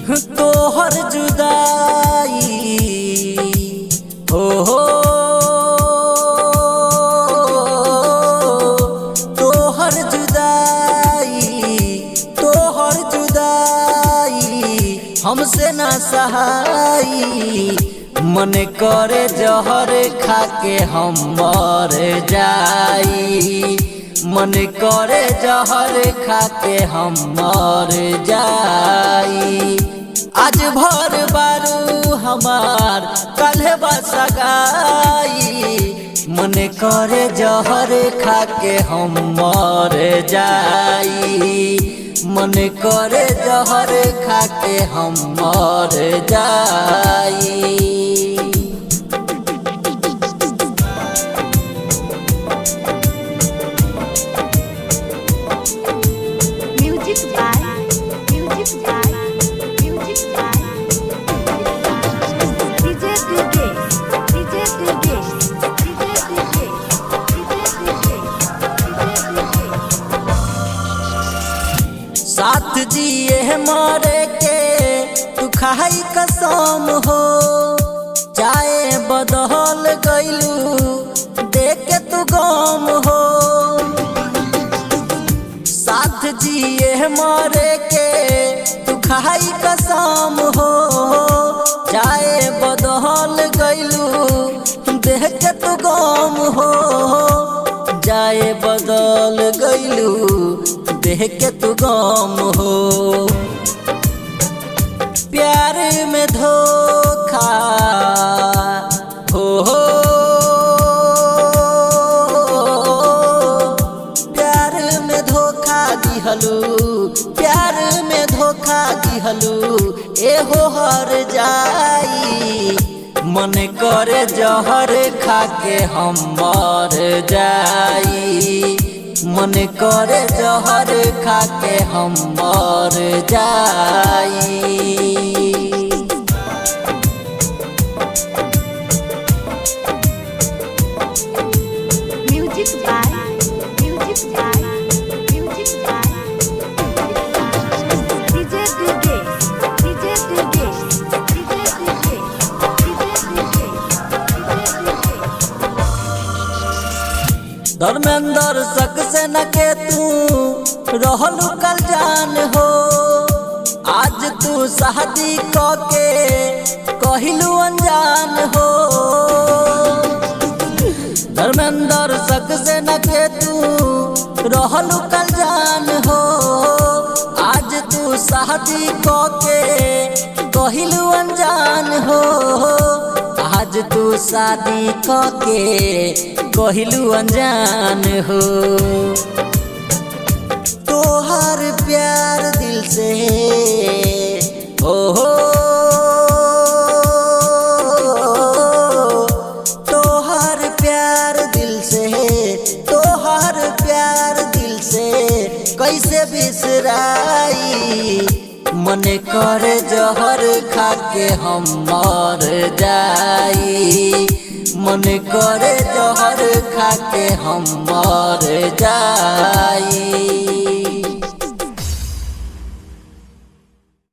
तोहर जुदाई हो तोहर जुदाई हमसे ना सहाई। मन करे जहर खाके हम मर जाई। मन करे जहर खाके हम मर जाई। आज भर बारू हमार कल्हे बसगाई। मन करे जहर खाके हम मर जाई। मन करे जहर खाके हम मर जाई। साथ जिए मरे के तू खाई कसम हो। चाहे बदल गइलू देख के तू गम हो। साथ जिए मरे के तू खाई कसम हो। चाहे बदल गइलू देख के तू गम हो। जाए बदल गइलू देख के तू गम हो। प्यार में धोखा हो प्यार में धोखा दिहलू। प्यार में धोखा दिहलू एहो हर जाई। मन करे जहर खाके हम मर जाई। मन करे जहर खाके हम मर जाई। धर्मेंद्र सक्सेना के तू रहलू कल जान हो। आज तू शादी के कहिलू अनजान हो। धर्मेंद्र सक्सेना के तू रहलू कल जान हो। आज तू शादी के कहिलू अनजान हो। आज तू शादी के कहिलू अनजान हो। तोहर प्यार दिल से हो तोहर प्यार दिल से। तोहर प्यार दिल से कैसे बिसराई। मन करे जहर खाके हम मर जाई। मन करे जहर खाके हम मर जाई।